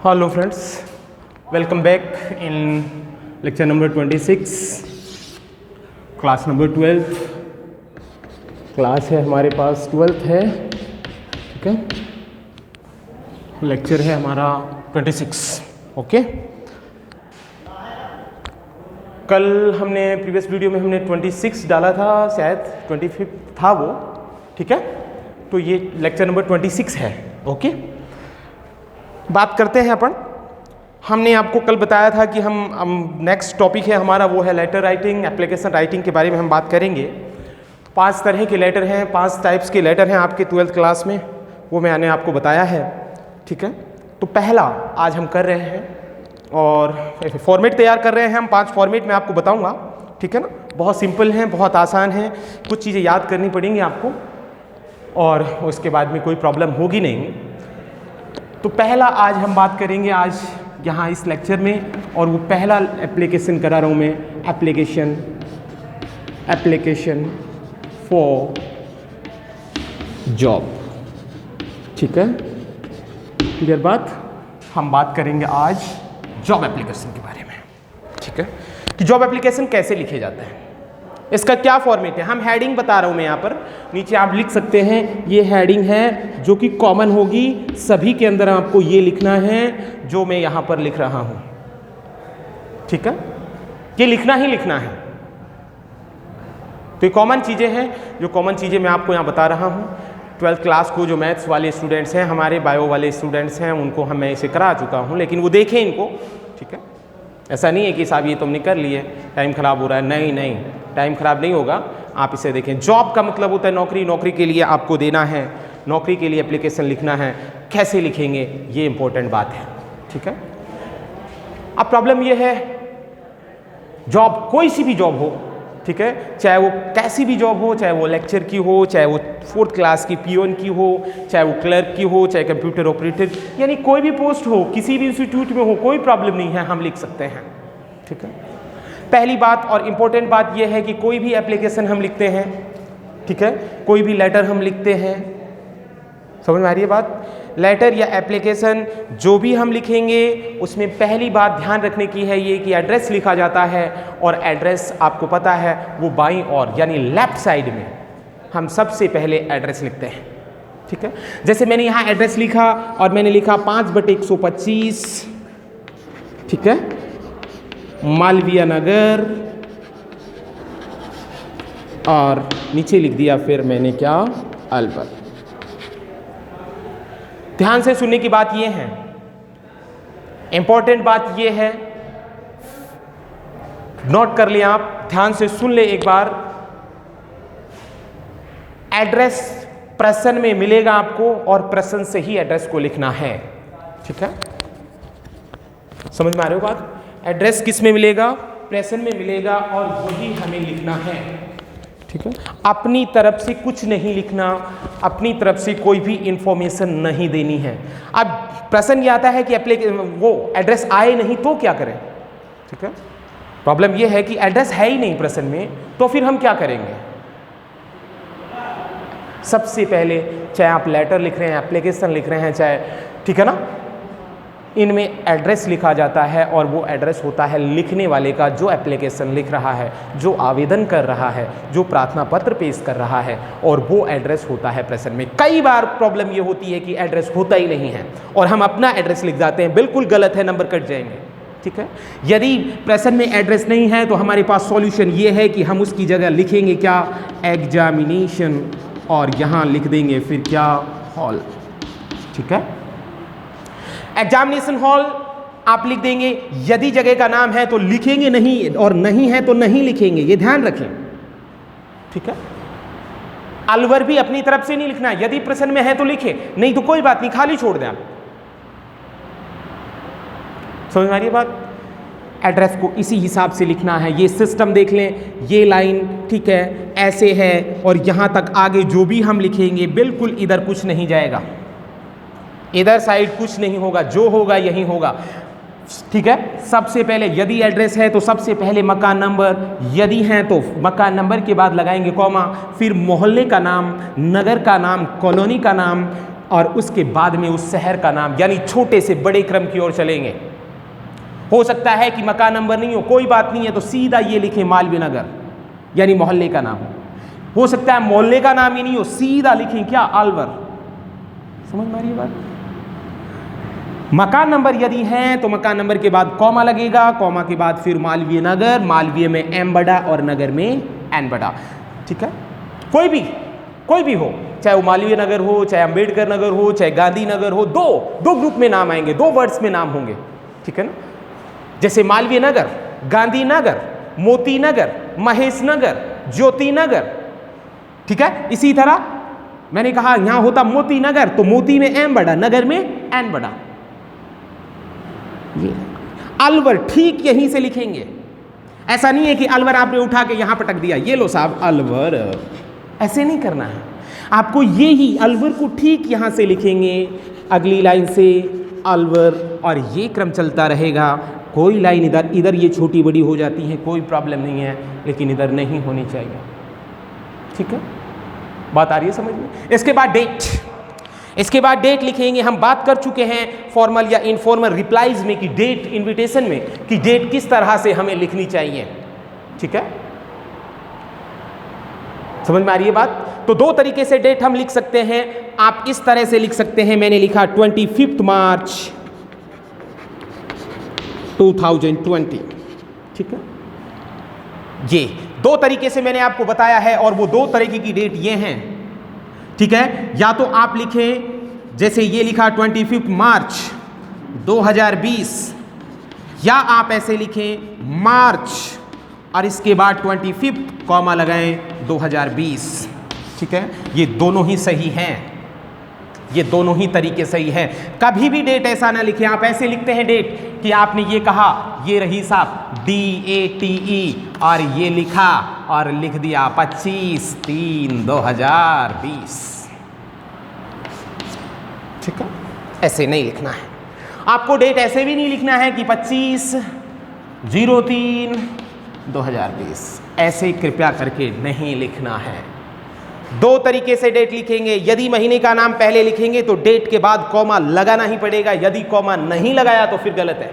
Hello friends, welcome back in lecture number 26, class number 12. Class है हमारे पास 12th है, ठीक है। लेक्चर है हमारा 26, ओके। कल हमने प्रीवियस वीडियो में हमने 26 डाला था, शायद 25 था वो, ठीक है। तो ये लेक्चर नंबर 26 है, ओके। बात करते हैं अपन। हमने आपको कल बताया था कि हम नेक्स्ट टॉपिक है हमारा, वो है लेटर राइटिंग, एप्लीकेशन राइटिंग के बारे में हम बात करेंगे। 5 तरह के लेटर हैं, 5 टाइप्स के लेटर हैं आपके 12th क्लास में, वो मैंने आपको बताया है, ठीक है। तो पहला आज हम कर रहे हैं और फॉर्मेट तैयार कर रहे हैं हम। 5 फॉर्मेट में आपको बताऊंगा, ठीक है ना। बहुत सिंपल हैं, बहुत आसान हैं, कुछ चीज़ें याद करनी पड़ेंगी आपको और उसके बाद में कोई प्रॉब्लम होगी नहीं। तो पहला आज हम बात करेंगे आज यहाँ इस लेक्चर में, और वो पहला एप्लीकेशन करा रहा हूँ मैं, एप्लीकेशन फॉर जॉब, ठीक है। क्लियर बात। हम बात करेंगे आज जॉब एप्लीकेशन के बारे में, ठीक है, कि जॉब एप्लीकेशन कैसे लिखे जाते हैं, इसका क्या फॉर्मेट है। हम हेडिंग बता रहा हूँ मैं यहाँ पर, नीचे आप लिख सकते हैं। ये हेडिंग है जो कि कॉमन होगी सभी के अंदर, आपको ये लिखना है जो मैं यहाँ पर लिख रहा हूँ, ठीक है। ये लिखना ही लिखना है। तो ये कॉमन चीज़ें हैं, जो कॉमन चीज़ें मैं आपको यहाँ बता रहा हूँ। 12th क्लास को जो मैथ्स वाले स्टूडेंट्स हैं, हमारे बायो वाले स्टूडेंट्स हैं, उनको मैं इसे करा चुका हूँ, लेकिन वो देखें इनको, ठीक है। ऐसा नहीं है कि साहब ये तुमने कर लिए, टाइम खराब हो रहा है। नहीं, टाइम खराब नहीं होगा, आप इसे देखें। जॉब का मतलब होता है नौकरी, नौकरी के लिए आपको देना है, नौकरी के लिए एप्लीकेशन लिखना है। कैसे लिखेंगे ये इंपॉर्टेंट बात है, ठीक है। अब प्रॉब्लम ये है, जॉब कोई सी भी जॉब हो, ठीक है, चाहे वो कैसी भी जॉब हो, चाहे वो लेक्चर की हो, चाहे वो 4th क्लास की पियोन की हो, चाहे वो क्लर्क की हो, चाहे कंप्यूटर ऑपरेटर, यानी कोई भी पोस्ट हो, किसी भी इंस्टीट्यूट में हो, कोई प्रॉब्लम नहीं है, हम लिख सकते हैं, ठीक है। पहली बात और इम्पोर्टेंट बात यह है कि कोई भी एप्लीकेशन हम लिखते हैं, ठीक है, कोई भी लेटर हम लिखते हैं, समझ में आ रही है बात। लेटर या एप्लीकेशन जो भी हम लिखेंगे, उसमें पहली बात ध्यान रखने की है ये कि एड्रेस लिखा जाता है, और एड्रेस आपको पता है वो बाईं ओर यानी लेफ्ट साइड में हम सबसे पहले एड्रेस लिखते हैं, ठीक है। जैसे मैंने यहाँ एड्रेस लिखा और मैंने लिखा 5/125, ठीक है, मालवीय नगर, और नीचे लिख दिया फिर मैंने क्या, अलवर। ध्यान से सुनने की बात यह है, इंपॉर्टेंट बात यह है, नोट कर लिया आप, ध्यान से सुन ले एक बार। एड्रेस प्रश्न में मिलेगा आपको, और प्रश्न से ही एड्रेस को लिखना है, ठीक है। समझ में आ रही हो बात। एड्रेस किस में मिलेगा, प्रश्न में मिलेगा, और वही हमें लिखना है, ठीक है। अपनी तरफ से कुछ नहीं लिखना, अपनी तरफ से कोई भी इंफॉर्मेशन नहीं देनी है। अब प्रश्न ये आता है कि वो एड्रेस आए नहीं तो क्या करें, ठीक है। प्रॉब्लम ये है कि एड्रेस है ही नहीं प्रश्न में, तो फिर हम क्या करेंगे। सबसे पहले, चाहे आप लेटर लिख रहे हैं, एप्लीकेशन लिख रहे हैं, चाहे, ठीक है ना, इनमें एड्रेस लिखा जाता है, और वो एड्रेस होता है लिखने वाले का, जो एप्लीकेशन लिख रहा है, जो आवेदन कर रहा है, जो प्रार्थना पत्र पेश कर रहा है, और वो एड्रेस होता है प्रश्न में। कई बार प्रॉब्लम ये होती है कि एड्रेस होता ही नहीं है और हम अपना एड्रेस लिख जाते हैं, बिल्कुल गलत है, नंबर कट जाएंगे, ठीक है। यदि प्रश्न में एड्रेस नहीं है तो हमारे पास सॉल्यूशन ये है कि हम उसकी जगह लिखेंगे क्या, एग्जामिनेशन, और यहाँ लिख देंगे फिर क्या, हॉल, ठीक है। एग्जामिनेशन हॉल आप लिख देंगे। यदि जगह का नाम है तो लिखेंगे नहीं, और नहीं है तो नहीं लिखेंगे, ये ध्यान रखें, ठीक है। अलवर भी अपनी तरफ से नहीं लिखना है, यदि प्रश्न में है तो लिखे, नहीं तो कोई बात नहीं, खाली छोड़ दें आप। समझ में आ रही है बात। एड्रेस को इसी हिसाब से लिखना है, ये सिस्टम देख लें, ये लाइन, ठीक है, ऐसे है, और यहाँ तक आगे जो भी हम लिखेंगे बिल्कुल इधर कुछ नहीं जाएगा, इधर साइड कुछ नहीं होगा, जो होगा यही होगा, ठीक है। सबसे पहले यदि एड्रेस है तो सबसे पहले मकान नंबर, यदि हैं तो मकान नंबर के बाद लगाएंगे कॉमा, फिर मोहल्ले का नाम, नगर का नाम, कॉलोनी का नाम, और उसके बाद में उस शहर का नाम, यानी छोटे से बड़े क्रम की ओर चलेंगे। हो सकता है कि मकान नंबर नहीं हो, कोई बात नहीं है, तो सीधा ये लिखें मालवीय नगर, यानी मोहल्ले का नाम। हो सकता है मोहल्ले का नाम ही नहीं हो, सीधा लिखें क्या, अलवर। समझ में आ रही है बात? मकान नंबर यदि है तो मकान नंबर के बाद कॉमा लगेगा, कॉमा के बाद फिर मालवीय नगर, मालवीय में एम बड़ा और नगर में एन बड़ा। ठीक है, कोई भी हो, चाहे वो मालवीय नगर हो, चाहे अंबेडकर नगर हो, चाहे गांधी नगर हो, दो ग्रुप में नाम आएंगे, 2 वर्ड्स में नाम होंगे। ठीक है ना, जैसे मालवीय नगर, गांधी नगर, मोती नगर, महेश नगर, ज्योति नगर। ठीक है, इसी तरह मैंने कहा यहां होता मोती नगर, तो मोती में एम बड़ा, नगर में एन बड़ा। ये अलवर ठीक यहीं से लिखेंगे, ऐसा नहीं है कि अलवर आपने उठा के यहां पटक दिया, ये लो साहब अलवर, ऐसे नहीं करना है आपको। ये ही अलवर को ठीक यहां से लिखेंगे, अगली लाइन से अलवर, और ये क्रम चलता रहेगा। कोई लाइन इधर ये छोटी बड़ी हो जाती है, कोई प्रॉब्लम नहीं है, लेकिन इधर नहीं होनी चाहिए। ठीक है, बात आ रही है समझ में? इसके बाद डेट लिखेंगे। हम बात कर चुके हैं फॉर्मल या इनफॉर्मल रिप्लाईज में कि डेट, इनविटेशन में कि डेट किस तरह से हमें लिखनी चाहिए। ठीक है, समझ में आ रही है बात? तो 2 तरीके से डेट हम लिख सकते हैं। आप इस तरह से लिख सकते हैं, मैंने लिखा 25 मार्च 2020। ठीक है, ये 2 तरीके से मैंने आपको बताया है, और वो 2 तरीके की डेट ये हैं। ठीक है, या तो आप लिखें जैसे ये लिखा 25 मार्च 2020, या आप ऐसे लिखें मार्च और इसके बाद 25 कॉमा लगाएं 2020। ठीक है, ये दोनों ही सही हैं, ये दोनों ही तरीके सही हैं। कभी भी डेट ऐसा ना लिखें, आप ऐसे लिखते हैं डेट कि आपने ये कहा, ये रही साहब DATE, और ये लिखा और लिख दिया 25/3/2020। ठीक है, ऐसे नहीं लिखना है आपको। डेट ऐसे भी नहीं लिखना है कि 25/03/2020, ऐसे कृपया करके नहीं लिखना है। 2 तरीके से डेट लिखेंगे। यदि महीने का नाम पहले लिखेंगे तो डेट के बाद कॉमा लगाना ही पड़ेगा, यदि कॉमा नहीं लगाया तो फिर गलत है।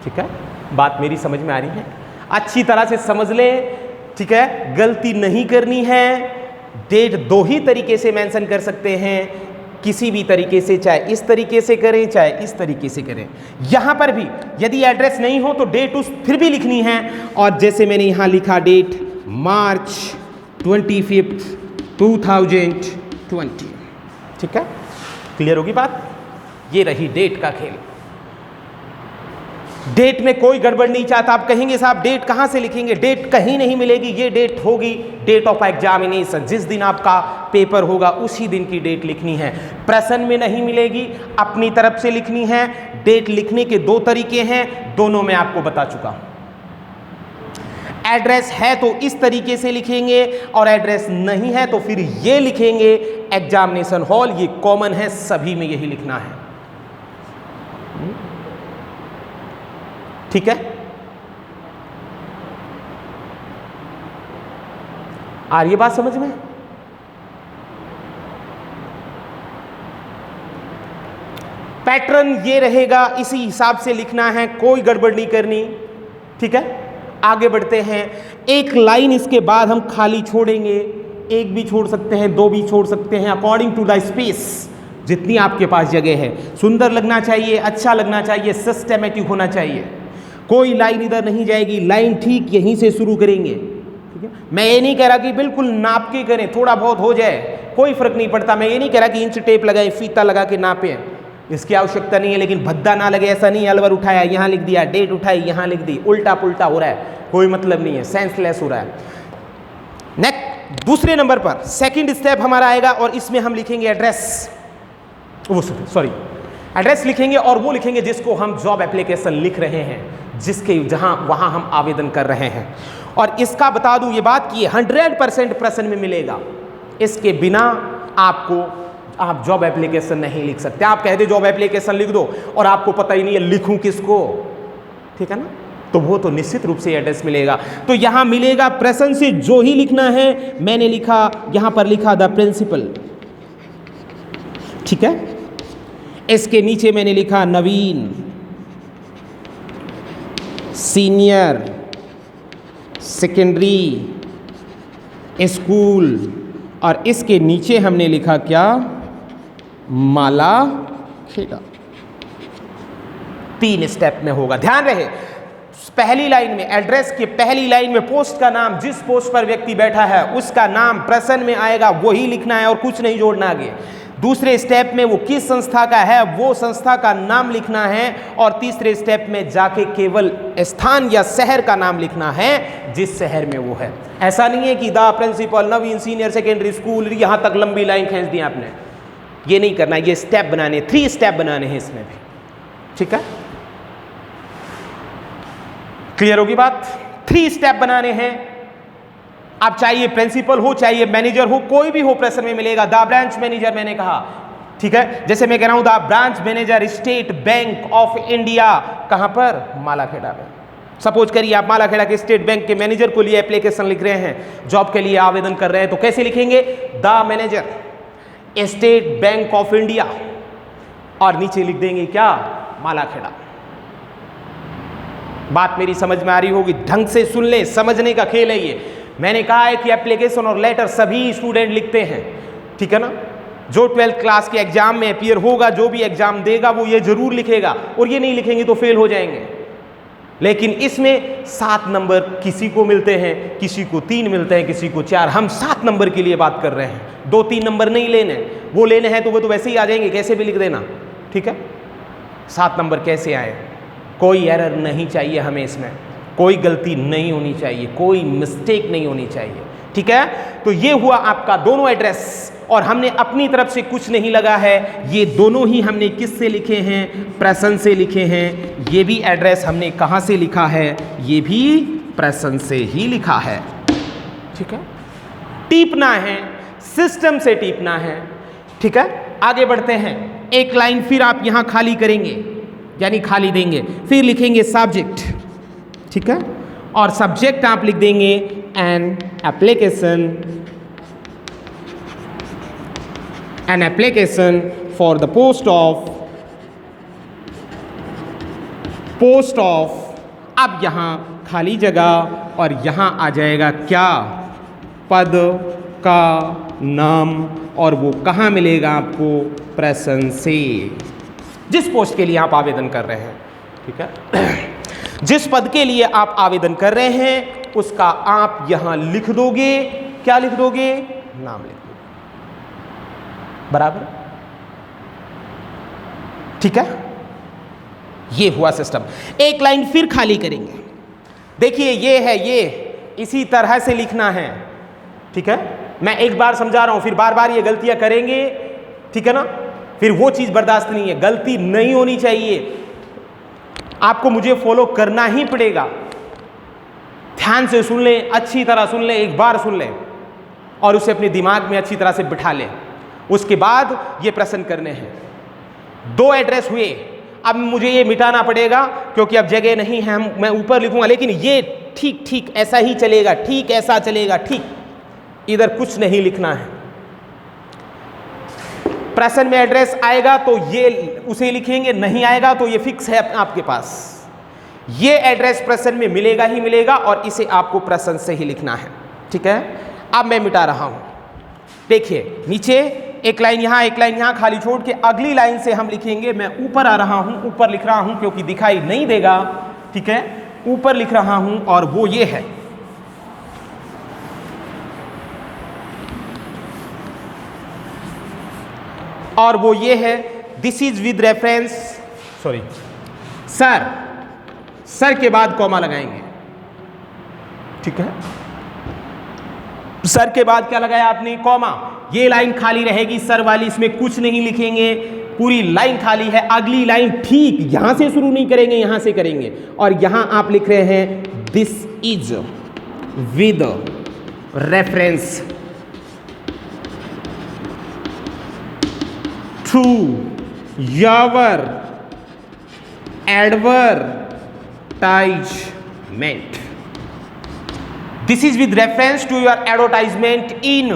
ठीक है, बात मेरी समझ में आ रही है? अच्छी तरह से समझ ले। ठीक है, गलती नहीं करनी है। डेट 2 ही तरीके से मेंशन कर सकते हैं, किसी भी तरीके से, चाहे इस तरीके से करें चाहे इस तरीके से करें। यहां पर भी यदि एड्रेस नहीं हो तो डेट उस फिर भी लिखनी है, और जैसे मैंने यहां लिखा डेट मार्च 25, 2020। ठीक है, क्लियर होगी बात? ये रही डेट का खेल। डेट में कोई गड़बड़ नहीं चाहता। आप कहेंगे साहब डेट कहां से लिखेंगे? डेट कहीं नहीं मिलेगी, ये डेट होगी डेट ऑफ एग्जामिनेशन। जिस दिन आपका पेपर होगा उसी दिन की डेट लिखनी है, प्रश्न में नहीं मिलेगी, अपनी तरफ से लिखनी है। डेट लिखने के 2 तरीके हैं, दोनों मैं आपको बता चुका। एड्रेस है तो इस तरीके से लिखेंगे, और एड्रेस नहीं है तो फिर ये लिखेंगे एग्जामिनेशन हॉल। ये कॉमन है, सभी में यही लिखना है। ठीक है, आ रही है बात समझ में? पैटर्न ये रहेगा, इसी हिसाब से लिखना है, कोई गड़बड़ नहीं करनी। ठीक है, आगे बढ़ते हैं। एक लाइन इसके बाद हम खाली छोड़ेंगे, 1 भी छोड़ सकते हैं, 2 भी छोड़ सकते हैं, अकॉर्डिंग टू द स्पेस, जितनी आपके पास जगह है। सुंदर लगना चाहिए, अच्छा लगना चाहिए, सिस्टमेटिक होना चाहिए। कोई लाइन इधर नहीं जाएगी, लाइन ठीक यहीं से शुरू करेंगे। ठीक है, मैं ये नहीं कह रहा कि बिल्कुल नाप के करें, थोड़ा बहुत हो जाए कोई फर्क नहीं पड़ता। मैं ये नहीं कह रहा कि इंच टेप लगाए, फीता लगा के नापें, इसकी आवश्यकता नहीं है। लेकिन भद्दा ना लगे, ऐसा नहीं अलवर उठाया यहाँ लिख दिया, डेट उठाई यहाँ लिख दी, उल्टा पुल्टा हो रहा है, कोई मतलब नहीं है, सेंसलेस हो रहा है। नेक्स्ट, दूसरे नंबर पर सेकंड स्टेप हमारा आएगा, और इसमें हम लिखेंगे एड्रेस, एड्रेस लिखेंगे, और वो लिखेंगे जिसको हम जॉब एप्लीकेशन लिख रहे हैं, जिसके वहां हम आवेदन कर रहे हैं। और इसका बता दूं ये बात कि 100% प्रश्न में मिलेगा, इसके बिना आप जॉब एप्लीकेशन नहीं लिख सकते। आप कहते जॉब एप्लीकेशन लिख दो और आपको पता ही नहीं है लिखूं किसको, ठीक है ना, तो वो तो निश्चित रूप से एड्रेस मिलेगा। तो यहां मिलेगा प्रश्न से जो ही लिखना है। मैंने लिखा, यहां पर लिखा द प्रिंसिपल, ठीक है। इसके नीचे मैंने लिखा नवीन सीनियर सेकेंडरी स्कूल, और इसके नीचे हमने लिखा क्या, मालाखेड़ा। 3 स्टेप में होगा, ध्यान रहे। पहली लाइन में एड्रेस की पहली लाइन में पोस्ट का नाम, जिस पोस्ट पर व्यक्ति बैठा है उसका नाम प्रेजेंट में आएगा, वही लिखना है और कुछ नहीं जोड़ना आगे। दूसरे स्टेप में वो किस संस्था का है, वो संस्था का नाम लिखना है, और तीसरे स्टेप में जाके केवल स्थान या शहर का नाम लिखना है जिस शहर में वो है। ऐसा नहीं है कि the principal Naveen senior secondary school, यहां तक लंबी लाइन खींच दी आपने, ये नहीं करना। ये स्टेप बनाने, 3 स्टेप बनाने हैं इसमें भी, ठीक है। क्लियर होगी बात? 3 स्टेप बनाने हैं। आप चाहे प्रिंसिपल हो, चाहे मैनेजर हो, कोई भी हो, प्रेशर में मिलेगा। द ब्रांच मैनेजर मैंने कहा, ठीक है। जैसे मैं कह रहा हूं the branch manager state bank of India, कहां पर, मालाखेड़ा में। सपोज करिए आप मालाखेड़ा के स्टेट बैंक के मैनेजर को लिए एप्लीकेशन लिख रहे हैं, जॉब के लिए आवेदन कर रहे हैं, तो कैसे लिखेंगे, the manager state bank of India, और नीचे लिख देंगे क्या, मालाखेड़ा। बात मेरी समझ में आ रही होगी, ढंग से सुन ले, समझने का खेल है ये। मैंने कहा है कि एप्लीकेशन और लेटर सभी स्टूडेंट लिखते हैं, ठीक है ना। जो 12th क्लास के एग्जाम में अपीयर होगा, जो भी एग्जाम देगा, वो ये जरूर लिखेगा, और ये नहीं लिखेंगे तो फेल हो जाएंगे। लेकिन इसमें 7 नंबर किसी को मिलते हैं, किसी को 3 मिलते हैं, किसी को 4। हम 7 नंबर के लिए बात कर रहे हैं, 2-3 नंबर नहीं लेने। वो लेने हैं तो वो तो वैसे ही आ जाएंगे, कैसे भी लिख देना, ठीक है। 7 नंबर कैसे आए, कोई एरर नहीं चाहिए हमें, इसमें कोई गलती नहीं होनी चाहिए, कोई मिस्टेक नहीं होनी चाहिए, ठीक है। तो ये हुआ आपका दोनों एड्रेस, और हमने अपनी तरफ से कुछ नहीं लगा है, ये दोनों ही हमने किस से लिखे हैं, प्रेजेंट से लिखे हैं। ये भी एड्रेस हमने कहाँ से लिखा है, ये भी प्रेजेंट से ही लिखा है, ठीक है। टीपना है, सिस्टम से टीपना है, ठीक है। आगे बढ़ते हैं, एक लाइन फिर आप यहां खाली करेंगे, यानी खाली देंगे, फिर लिखेंगे सब्जेक्ट, ठीक है। और सब्जेक्ट आप लिख देंगे an application for the post of. अब यहां खाली जगह, और यहां आ जाएगा क्या, पद का नाम, और वो कहां मिलेगा आपको, प्रेजेंट से, जिस पोस्ट के लिए आप आवेदन कर रहे हैं, ठीक है। जिस पद के लिए आप आवेदन कर रहे हैं उसका आप यहां लिख दोगे, क्या लिख दोगे, नाम लिख दोगे, बराबर, ठीक है। ये हुआ सिस्टम। एक लाइन फिर खाली करेंगे, देखिए ये है, ये इसी तरह से लिखना है, ठीक है। मैं एक बार समझा रहा हूं, फिर बार बार ये गलतियां करेंगे, ठीक है ना, फिर वो चीज बर्दाश्त नहीं है, गलती नहीं होनी चाहिए, आपको मुझे फॉलो करना ही पड़ेगा। ध्यान से सुन लें, अच्छी तरह सुन लें, एक बार सुन लें और उसे अपने दिमाग में अच्छी तरह से बिठा लें। उसके बाद ये प्रश्न करने हैं। 2 एड्रेस हुए, अब मुझे ये मिटाना पड़ेगा क्योंकि अब जगह नहीं है, मैं ऊपर लिखूंगा, लेकिन ये ठीक ऐसा ही चलेगा, ठीक ऐसा चलेगा, ठीक, इधर कुछ नहीं लिखना है। प्रश्न में एड्रेस आएगा तो ये उसे लिखेंगे, नहीं आएगा तो ये फिक्स है आपके पास। ये एड्रेस प्रश्न में मिलेगा ही मिलेगा, और इसे आपको प्रश्न से ही लिखना है, ठीक है। अब मैं मिटा रहा हूं, देखिए नीचे एक लाइन यहां, एक लाइन यहां खाली छोड़ के अगली लाइन से हम लिखेंगे। मैं ऊपर आ रहा हूं, ऊपर लिख रहा हूं क्योंकि दिखाई नहीं देगा, ठीक है। ऊपर लिख रहा हूं और वो ये है, और वो ये है, this is with reference, sorry sir के बाद कॉमा लगाएंगे, ठीक है। सर के बाद क्या लगाया आपने, कॉमा। ये लाइन खाली रहेगी सर वाली, इसमें कुछ नहीं लिखेंगे, पूरी लाइन खाली है। अगली लाइन ठीक यहां से शुरू नहीं करेंगे, यहां से करेंगे, और यहां आप लिख रहे हैं this is with reference to your advertisement. This is with reference to your advertisement in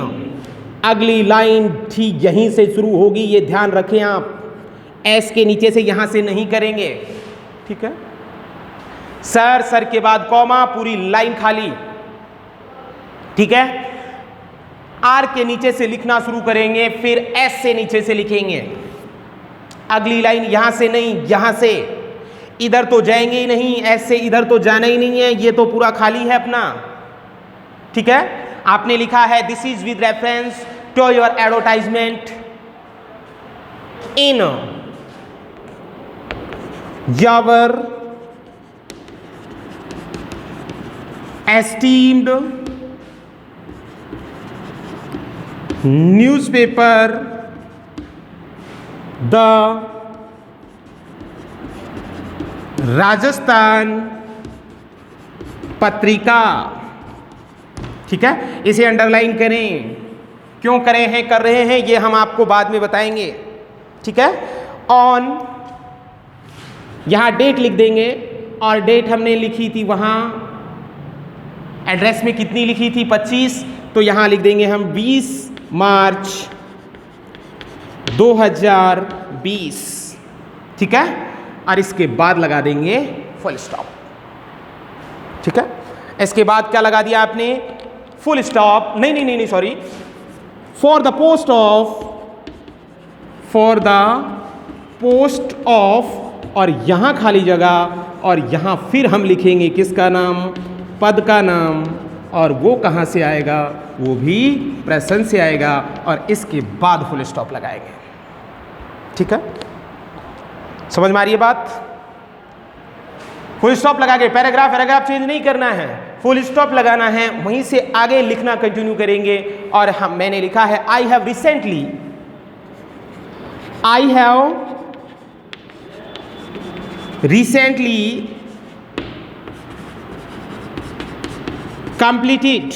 अगली लाइन ठीक यहीं से शुरू होगी, ये ध्यान रखें आप। एस के नीचे से यहां से नहीं करेंगे, ठीक है। सर के बाद कॉमा, पूरी लाइन खाली, ठीक है। आर के नीचे से लिखना शुरू करेंगे, फिर एस से नीचे से लिखेंगे। अगली लाइन यहां से नहीं, यहां से, इधर तो जाएंगे ही नहीं, एस से इधर तो जाना ही नहीं है, ये तो पूरा खाली है अपना, ठीक है। आपने लिखा है this is with reference to your advertisement in your esteemed newspaper the Rajasthan Patrika, ठीक है। इसे अंडरलाइन करें, क्यों करें हैं, कर रहे हैं, ये हम आपको बाद में बताएंगे, ठीक है। ऑन, यहां डेट लिख देंगे, और डेट हमने लिखी थी वहां एड्रेस में कितनी लिखी थी, 25, तो यहां लिख देंगे हम 20 मार्च 2020, ठीक है। और इसके बाद लगा देंगे फुल स्टॉप, ठीक है। इसके बाद क्या लगा दिया आपने, फुल स्टॉप, नहीं sorry, for the post of, और यहां खाली जगह, और यहां फिर हम लिखेंगे किसका नाम, पद का नाम, और वो कहां से आएगा, वो भी प्रेजेंट से आएगा, और इसके बाद फुल स्टॉप लगाएंगे, ठीक है। समझ में आ रही है बात। फुल स्टॉप लगा के पैराग्राफ चेंज नहीं करना है, फुल स्टॉप लगाना है, वहीं से आगे लिखना कंटिन्यू करेंगे। और मैंने लिखा है I have recently completed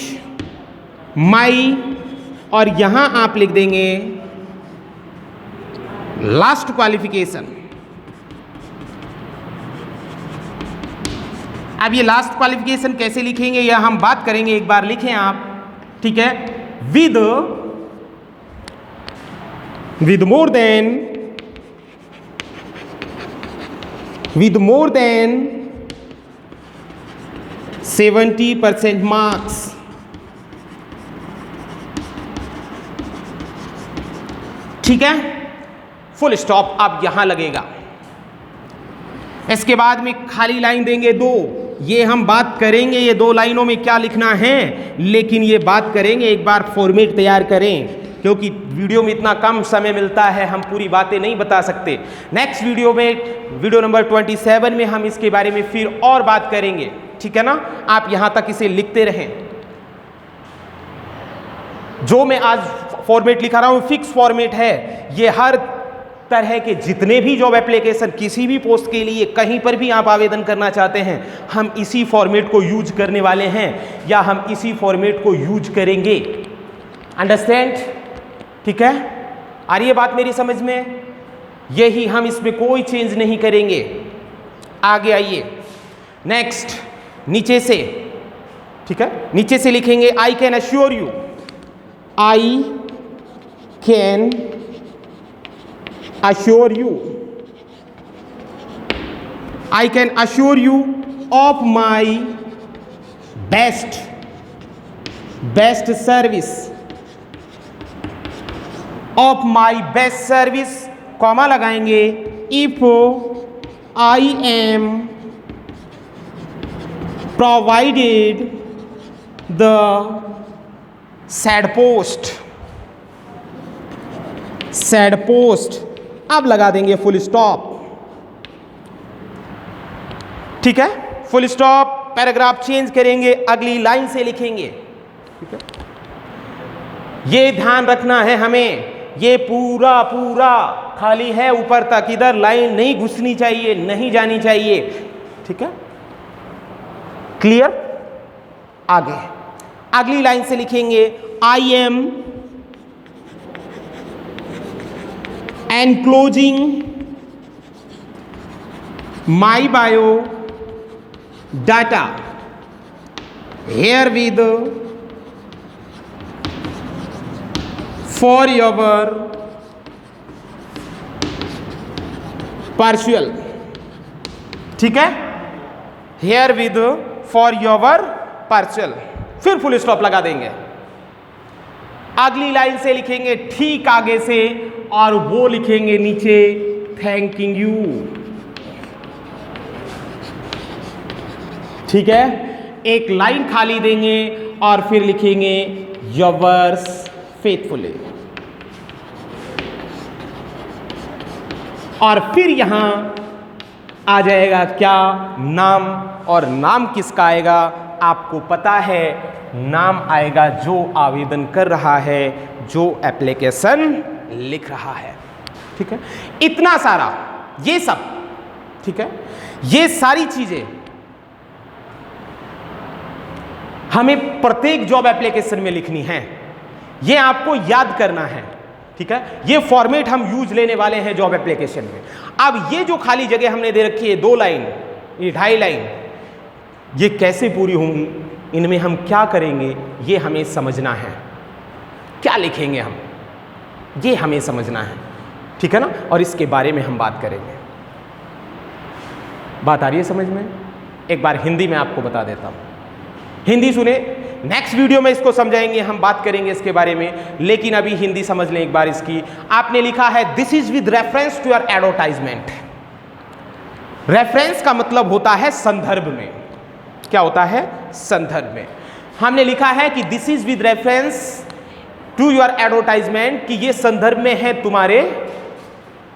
my, और यहां आप लिख देंगे लास्ट क्वालिफिकेशन। अब ये लास्ट क्वालिफिकेशन कैसे लिखेंगे यह हम बात करेंगे, एक बार लिखें आप, ठीक है। विद मोर देन 70% मार्क्स, ठीक है। फुल स्टॉप अब यहां लगेगा। इसके बाद में खाली लाइन देंगे 2, ये हम बात करेंगे ये 2 लाइनों में क्या लिखना है, लेकिन ये बात करेंगे, एक बार फॉर्मेट तैयार करें, क्योंकि वीडियो में इतना कम समय मिलता है, हम पूरी बातें नहीं बता सकते। नेक्स्ट वीडियो में, वीडियो नंबर 27 में हम इसके बारे में फिर और बात करेंगे, ठीक है ना। आप यहां तक इसे लिखते रहें। जो मैं आज फॉर्मेट लिखा रहा हूं फिक्स फॉर्मेट है, ये हर तरह के जितने भी जॉब एप्लीकेशन, किसी भी पोस्ट के लिए कहीं पर भी आप आवेदन करना चाहते हैं, हम इसी फॉर्मेट को यूज करने वाले हैं, या हम इसी फॉर्मेट को यूज करेंगे। अंडरस्टैंड, ठीक है। आ रही है बात मेरी समझ में, यही हम इसमें कोई चेंज नहीं करेंगे। आगे आइए, नेक्स्ट, नीचे से, ठीक है, नीचे से लिखेंगे I can assure you, I can assure you of my best service, comma लगाएंगे, if I am provided the said post, अब लगा देंगे फुल स्टॉप, ठीक है। फुल स्टॉप, पैराग्राफ चेंज करेंगे, अगली लाइन से लिखेंगे, ठीक है। ये ध्यान रखना है हमें, ये पूरा खाली है ऊपर तक, इधर लाइन नहीं घुसनी चाहिए, नहीं जानी चाहिए, ठीक है। क्लियर। आगे अगली लाइन से लिखेंगे I am enclosing my bio data here with for your partial, ठीक है, here with for your partial, फिर फुल स्टॉप लगा देंगे। अगली लाइन से लिखेंगे ठीक आगे से और वो लिखेंगे नीचे थैंकिंग यू, ठीक है। एक लाइन खाली देंगे और फिर लिखेंगे योर्स फेथफुली, और फिर यहां आ जाएगा क्या, नाम। और नाम किसका आएगा आपको पता है, नाम आएगा जो आवेदन कर रहा है, जो एप्लीकेशन लिख रहा है, ठीक है। इतना सारा ये सब, ठीक है, ये सारी चीजें हमें प्रत्येक जॉब एप्लीकेशन में लिखनी है, ये आपको याद करना है, ठीक है। ये फॉर्मेट हम यूज लेने वाले हैं जॉब एप्लीकेशन में। अब ये जो खाली जगह हमने दे रखी है 2 लाइन, ये 2.5 लाइन, ये कैसे पूरी होंगी, इनमें हम क्या करेंगे, ये हमें समझना है। क्या लिखेंगे हम, ये हमें समझना है, ठीक है ना। और इसके बारे में हम बात करेंगे। बात आ रही है समझ में? एक बार हिंदी में आपको बता देता हूं, हिंदी सुने, नेक्स्ट वीडियो में इसको समझाएंगे, हम बात करेंगे इसके बारे में, लेकिन अभी हिंदी समझ लें एक बार इसकी। आपने लिखा है this is with reference to your advertisement. Reference का मतलब होता है संदर्भ में, क्या होता है, संदर्भ में। हमने लिखा है कि this is with reference to your advertisement, कि ये संदर्भ में है तुम्हारे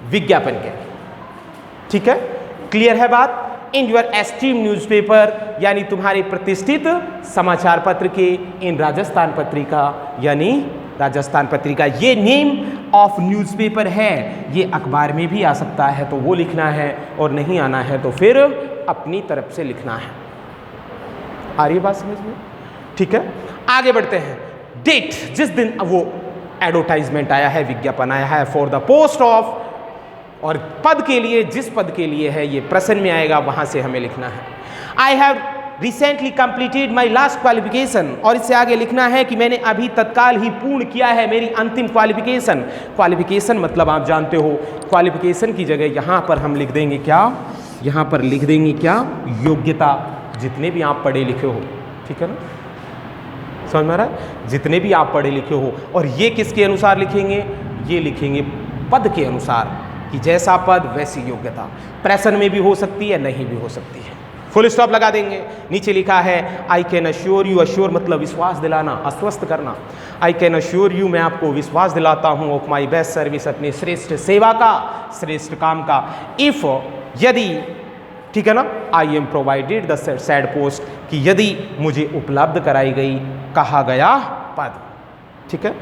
विज्ञापन के, ठीक है। क्लियर है बात? इन योर एस्टीम न्यूज़पेपर, यानी तुम्हारे प्रतिष्ठित समाचार पत्र के, इन राजस्थान पत्रिका, यानी राजस्थान पत्रिका, ये नेम ऑफ न्यूज़पेपर है, ये अखबार में भी आ सकता है तो वो लिखना है, और नहीं आना है तो फिर अपनी तरफ से लिखना है। आ रही बात समझ में? ठीक है, आगे बढ़ते हैं। डेट, जिस दिन वो एडवर्टाइजमेंट आया है, विज्ञापन आया है फॉर द पोस्ट ऑफ, और पद के लिए, जिस पद के लिए है, ये प्रश्न में आएगा, वहां से हमें लिखना है। I have recently completed my last qualification, और इससे आगे लिखना है कि मैंने अभी तत्काल ही पूर्ण किया है मेरी अंतिम क्वालिफिकेशन। क्वालिफिकेशन मतलब आप जानते हो, क्वालिफिकेशन की जगह यहां पर हम लिख देंगे क्या, यहां पर लिख देंगे क्या, योग्यता। जितने भी आप पढ़े लिखे हो, ठीक है ना, समझ में आ रहा है, जितने भी आप पढ़े लिखे हो। और ये किसके अनुसार लिखेंगे, ये लिखेंगे पद के अनुसार, कि जैसा पद वैसी योग्यता। प्रश्न में भी हो सकती है, नहीं भी हो सकती है। फुल स्टॉप लगा देंगे। नीचे लिखा है I can assure you, assure मतलब विश्वास दिलाना, आश्वस्त करना। आई कैन अश्योर यू, मैं आपको विश्वास दिलाता हूँ, ऑफ माई बेस्ट सर्विस, अपनी श्रेष्ठ सेवा का, श्रेष्ठ काम का। इफ, यदि, ठीक है ना, I am provided the sad post, कि यदि मुझे उपलब्ध कराई गई कहा गया पद, ठीक है।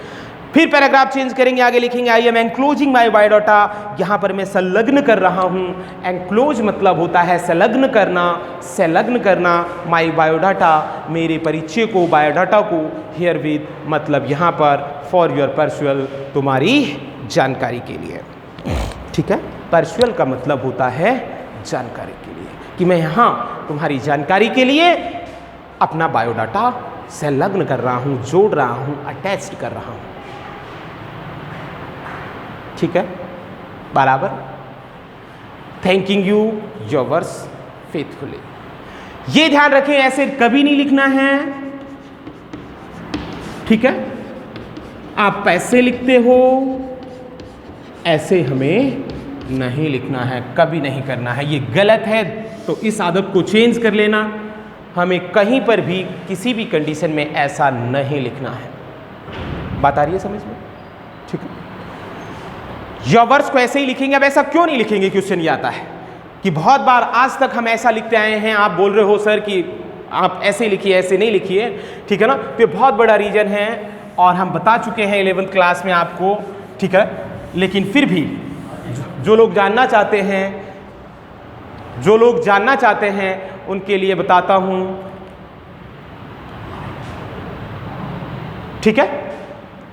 फिर पैराग्राफ चेंज करेंगे, आगे लिखेंगे I am enclosing my biodata, यहाँ पर मैं संलग्न कर रहा हूँ। एनक्लोज मतलब होता है संलग्न करना, संलग्न करना माई बायोडाटा, मेरे परिचय को, बायोडाटा को। हियर विद मतलब यहाँ पर फॉर योर पर्सुअल, तुम्हारी जानकारी के लिए, ठीक है। पर्सुअल का मतलब होता है जानकारी के लिए, कि मैं यहाँ तुम्हारी जानकारी के लिए अपना बायोडाटा संलग्न कर रहा हूँ, जोड़ रहा हूँ, अटैच्ड कर रहा हूँ, ठीक है, बराबर। थैंकिंग यू योर्स फेथफुली, ये ध्यान रखें, ऐसे कभी नहीं लिखना है, ठीक है। आप पैसे लिखते हो, ऐसे हमें नहीं लिखना है, कभी नहीं करना है, ये गलत है। तो इस आदत को चेंज कर लेना, हमें कहीं पर भी किसी भी कंडीशन में ऐसा नहीं लिखना है। बात आ रही है समझ में? ठीक है। योर्स को ऐसे ही लिखेंगे। अब ऐसा क्यों नहीं लिखेंगे, क्वेश्चन ये आता है कि बहुत बार आज तक हम ऐसा लिखते आए हैं, आप बोल रहे हो सर कि आप ऐसे लिखिए, ऐसे नहीं लिखिए, ठीक है ना। तो बहुत बड़ा रीजन है, और हम बता चुके हैं 11th क्लास में आपको, ठीक है। लेकिन फिर भी जो लोग जानना चाहते हैं, जो लोग जानना चाहते हैं उनके लिए बताता हूं, ठीक है।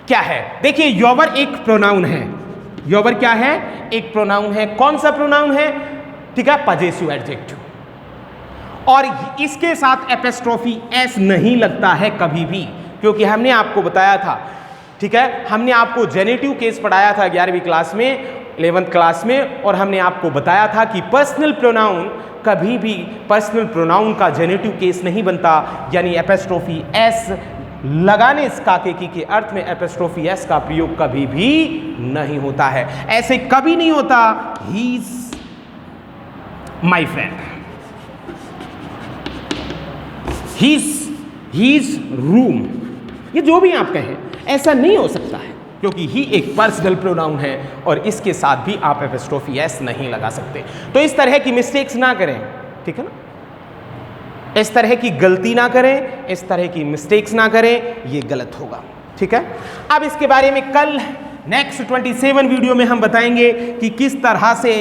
क्या है, देखिए, योवर एक प्रोनाउन है। योवर क्या है, एक प्रोनाउन है। कौन सा प्रोनाउन है, ठीक है, पजेसिव एडजेक्टिव। और इसके साथ एपोस्ट्रोफी एस नहीं लगता है कभी भी, क्योंकि हमने आपको बताया था ठीक है, हमने आपको जेनेटिव केस पढ़ाया था 11वीं क्लास में, 11th क्लास में, और हमने आपको बताया था कि पर्सनल प्रोनाउन कभी भी पर्सनल प्रोनाउन का जेनेटिव केस नहीं बनता, यानी एपोस्ट्रोफी एस लगाने इस काके की के अर्थ में एपोस्ट्रोफी एस का प्रयोग कभी भी नहीं होता है। ऐसे कभी नहीं होता he is my friend, he is room, ये जो भी आप कहें ऐसा नहीं हो सकता है, क्योंकि ही एक पर्सनल प्रोनाउन है और इसके साथ भी आप एपोस्ट्रोफी एस नहीं लगा सकते। तो इस तरह की मिस्टेक्स ना करें, ठीक है ना, इस तरह की गलती ना करें, इस तरह की मिस्टेक्स ना करें, ये गलत होगा, ठीक है। अब इसके बारे में कल नेक्स्ट 27 वीडियो में हम बताएंगे कि किस तरह से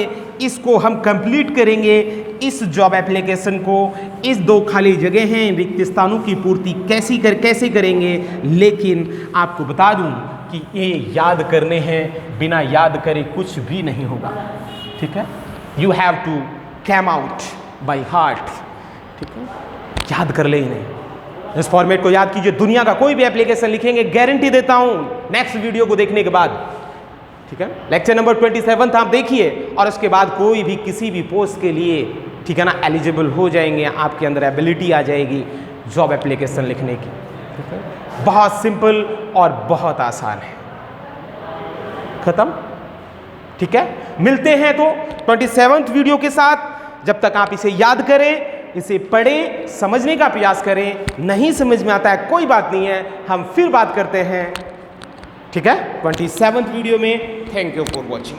इसको हम कंप्लीट करेंगे, इस जॉब एप्लीकेशन को, इस 2 खाली जगह हैं रिक्त स्थानों की पूर्ति कैसे करेंगे। लेकिन आपको बता दूं कि ये याद करने हैं, बिना याद करे कुछ भी नहीं होगा, ठीक है। You have to come out by heart, ठीक है, याद कर ले इन्हें, इस फॉर्मेट को याद कीजिए। दुनिया का कोई भी एप्लीकेशन लिखेंगे, गारंटी देता हूं नेक्स्ट वीडियो को देखने के बाद, ठीक है, लेक्चर नंबर 27 आप देखिए, और उसके बाद कोई भी किसी भी पोस्ट के लिए, ठीक है ना, एलिजिबल हो जाएंगे, आपके अंदर एबिलिटी आ जाएगी जॉब एप्लीकेशन लिखने की, ठीक है। बहुत सिंपल और बहुत आसान है, खत्म, ठीक है। मिलते हैं तो 27th वीडियो के साथ। जब तक आप इसे याद करें, इसे पढ़ें, समझने का प्रयास करें, नहीं समझ में आता है कोई बात नहीं है, हम फिर बात करते हैं, ठीक है, 27th वीडियो में। Thank you for watching.